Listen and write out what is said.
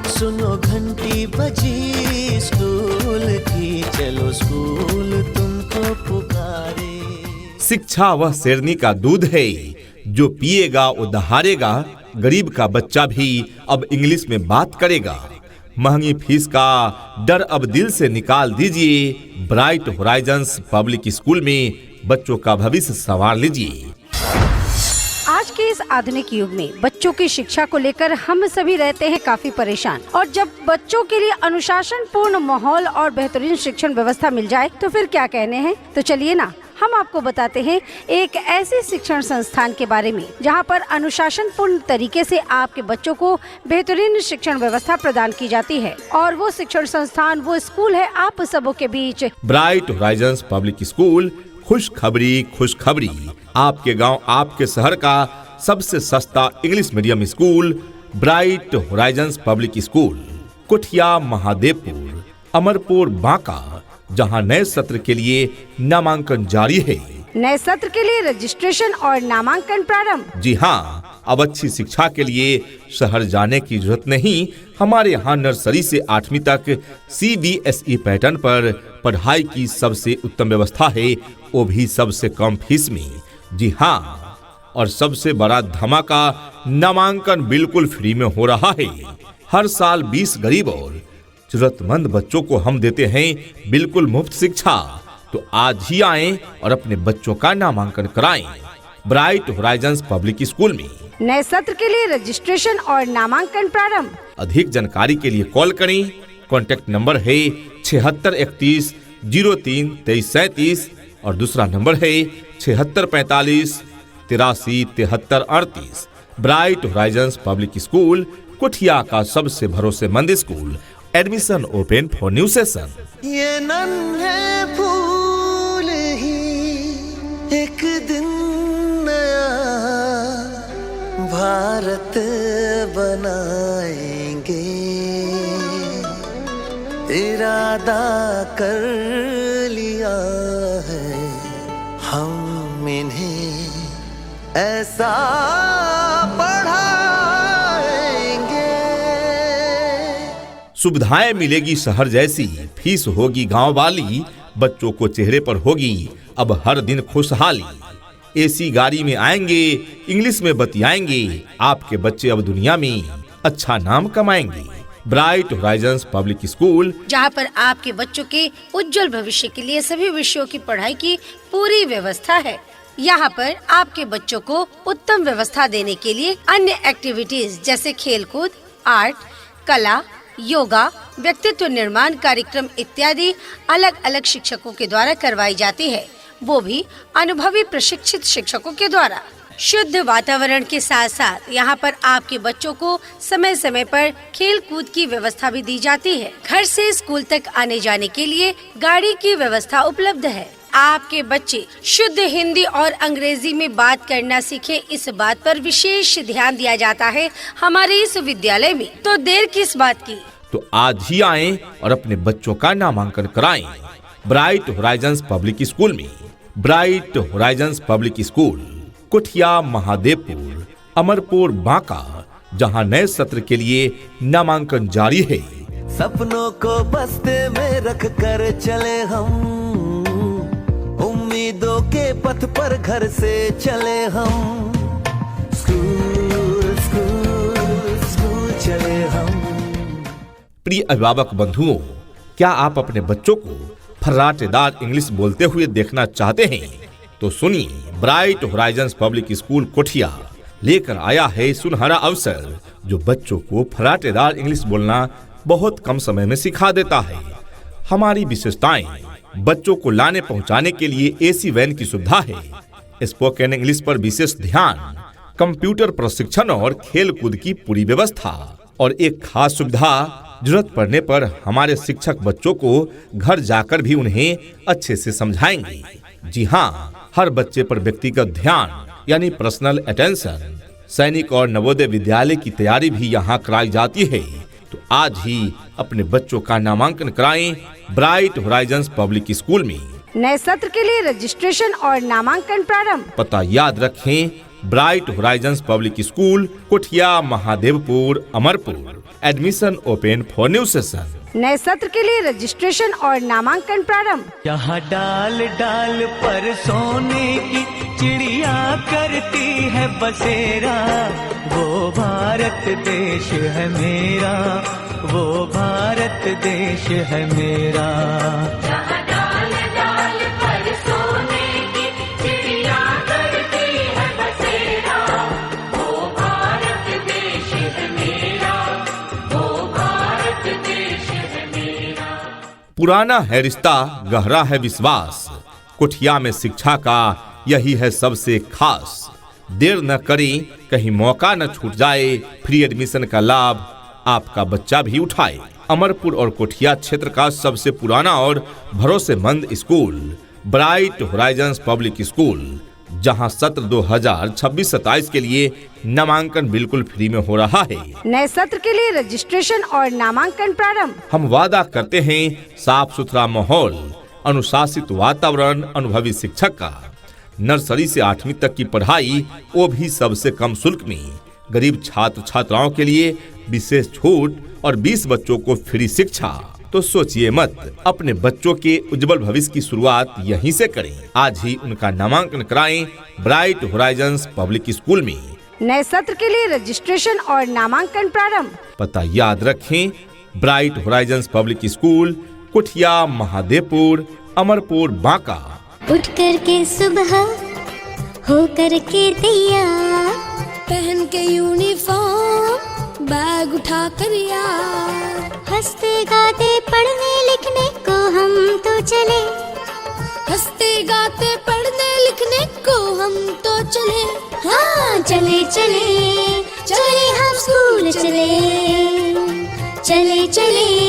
सुनो घंटी बजी स्कूल की, चलो स्कूल तुमको पुकारे। शिक्षा वह शेरनी का दूध है, जो पिएगा वो दहाड़ेगा। गरीब का बच्चा भी अब इंग्लिश में बात करेगा। महंगी फीस का डर अब दिल से निकाल दीजिए। ब्राइट होराइजन्स पब्लिक स्कूल में बच्चों का भविष्य संवार लीजिए। आज के इस आधुनिक युग में बच्चों की शिक्षा को लेकर हम सभी रहते हैं काफी परेशान, और जब बच्चों के लिए अनुशासन पूर्ण माहौल और बेहतरीन शिक्षण व्यवस्था मिल जाए तो फिर क्या कहने हैं। तो चलिए ना, हम आपको बताते हैं एक ऐसे शिक्षण संस्थान के बारे में जहां पर अनुशासन पूर्ण तरीके से आपके बच्चों को बेहतरीन शिक्षण व्यवस्था प्रदान की जाती है। और वो शिक्षण संस्थान, वो स्कूल है आप सबों के बीच ब्राइट होराइजन्स पब्लिक स्कूल। खुशखबरी, आपके गांव, आपके शहर का सबसे सस्ता English medium school Bright Horizons public School, Kuthia, Mahadevpur, Amarpur, Banka, जहां नए सत्र के लिए नामांकन जारी है। नए सत्र के लिए रजिस्ट्रेशन और नामांकन प्रारंभ। जी हाँ, अब अच्छी शिक्षा के लिए शहर जाने की जरूरत नहीं। हमारे यहाँ नर्सरी से 8वीं तक CBSE पैटर्न पर पढ़ाई की सबसे उत्तम व्यवस्था है, वो भी सबसे कम फीस में। जी हाँ, और सबसे बड़ा धमाका, नामांकन बिल्कुल फ्री में हो रहा है। हर साल 20 गरीब और जरूरतमंद बच्चों को हम देते हैं बिल्कुल मुफ्त शिक्षा। तो आज ही आएं और अपने बच्चों का नामांकन कराएं ब्राइट होराइजन्स पब्लिक स्कूल में। नए सत्र के लिए रजिस्ट्रेशन और नामांकन प्रारंभ। अधिक जानकारी के लिए कॉल करें। कॉन्टैक्ट नंबर है 7631 03 23 37 और दूसरा नंबर है 7645 83 73 38। ब्राइट होराइजन्स पब्लिक स्कूल, कुठिया का सबसे भरोसेमंद school. Admission open for new session. ये नन्हे फूल ही एक दिन नया भारत बनाएंगे, इरादा कर लिया है हम इन्हें ऐसा सुविधाएं मिलेगी शहर जैसी, फीस होगी गांव वाली, बच्चों को चेहरे पर होगी अब हर दिन खुशहाली। एसी गाड़ी में आएंगे, इंग्लिश में बतियाएंगे, आपके बच्चे अब दुनिया में अच्छा नाम कमाएंगे। ब्राइट होराइजन्स पब्लिक स्कूल, जहां पर आपके बच्चों के उज्जवल भविष्य के लिए सभी विषयों की पढ़ाई की पूरी व्यवस्था है। यहाँ पर आपके बच्चों को उत्तम व्यवस्था देने के लिए अन्य एक्टिविटीज जैसे खेलकूद, आर्ट, कला, योगा, व्यक्तित्व निर्माण कार्यक्रम इत्यादि अलग अलग शिक्षकों के द्वारा करवाई जाती है, वो भी अनुभवी प्रशिक्षित शिक्षकों के द्वारा। शुद्ध वातावरण के साथ साथ यहाँ पर आपके बच्चों को समय समय पर खेल कूद की व्यवस्था भी दी जाती है। घर से स्कूल तक आने जाने के लिए गाड़ी की व्यवस्था उपलब्ध है। आपके बच्चे शुद्ध हिंदी और अंग्रेजी में बात करना सीखे, इस बात पर विशेष ध्यान दिया जाता है हमारे इस विद्यालय में। तो देर किस बात की, तो आज ही आएं और अपने बच्चों का नामांकन कराएं ब्राइट होराइजन्स पब्लिक स्कूल में। Bright Horizons public School, Kuthia, Mahadevpur, Amarpur, Banka, जहां नए सत्र के लिए नामांकन जारी है। सपनों को बस्ते में रख कर चले हम, उम्मीदों के पथ पर घर से चले हम, स्कूल स्कूल स्कूल चले हम। प्रिय अभिभावक बंधुओं, क्या आप अपने बच्चों को फर्राटेदार इंग्लिश बोलते हुए देखना चाहते हैं? तो सुनिए, ब्राइट होराइजन्स पब्लिक स्कूल कुठिया लेकर आया है सुनहरा अवसर, जो बच्चों को फर्राटेदार इंग्लिश बोलना बहुत कम समय में सिखा देता है। हमारी विशेषताएं, बच्चों को लाने पहुंचाने के लिए एसी वैन की सुविधा है, स्पोकन इंग्लिश पर विशेष ध्यान, कंप्यूटर प्रशिक्षण और खेल कूद की पूरी व्यवस्था, और एक खास सुविधा, जरूरत पड़ने पर हमारे शिक्षक बच्चों को घर जाकर भी उन्हें अच्छे से समझाएंगे। जी हाँ, हर बच्चे पर व्यक्तिगत ध्यान यानी पर्सनल अटेंशन। सैनिक और नवोदय विद्यालय की तैयारी भी यहाँ कराई जाती है। तो आज ही अपने बच्चों का नामांकन कराएं ब्राइट होराइजन्स पब्लिक स्कूल में। नए सत्र के लिए रजिस्ट्रेशन और नामांकन प्रारंभ। पता याद रखें, bright Horizons public school, Kothia, Mahadevpur, Amarpur. Admission open for new session. नए सत्र के लिए रजिस्ट्रेशन और नामांकन प्रारंभ। यहाँ डाल डाल पर सोने की चिड़िया करती है बसेरा, वो भारत देश है मेरा, वो भारत देश है मेरा। यहाँ डाल डाल पर सोने की चिड़िया करती है बसेरा, वो भारत देश है मेरा, वो भारत देश है मेरा। पुराना है रिश्ता, गहरा है विश्वास, कोठिया में शिक्षा का यही है सबसे खास। देर न करें, कहीं मौका न छूट जाए, फ्री एडमिशन का लाभ आपका बच्चा भी उठाए। अमरपुर और कोठिया क्षेत्र का सबसे पुराना और भरोसेमंद school Bright Horizons public school, जहां सत्र 2026-27 के लिए नामांकन बिल्कुल फ्री में हो रहा है। नए सत्र के लिए रजिस्ट्रेशन और नामांकन प्रारंभ। हम वादा करते हैं साफ सुथरा माहौल, अनुशासित वातावरण, अनुभवी शिक्षक का, नर्सरी से 8वीं तक की पढ़ाई, वो भी सबसे कम शुल्क में। गरीब छात्र छात्राओं के लिए विशेष छूट और 20 बच्चों को फ्री शिक्षा। तो सोचिए मत, अपने बच्चों के उज्जवल भविष्य की शुरुआत यहीं से करें। आज ही उनका नामांकन कराएं ब्राइट होराइजन्स पब्लिक स्कूल में। नए सत्र के लिए रजिस्ट्रेशन और नामांकन प्रारंभ। पता याद रखें, bright Horizons public school, Kothia, Mahadevpur, Amarpur, Banka. उठ कर के सुबह हो कर के तैयार, पहन के यूनिफॉर्म बैग उठा कर यार, हंसते गाते पढ़ने लिखने को हम तो चले, हंसते गाते पढ़ने लिखने को हम तो चले। हाँ चले चले चले हम स्कूल चले, चले चले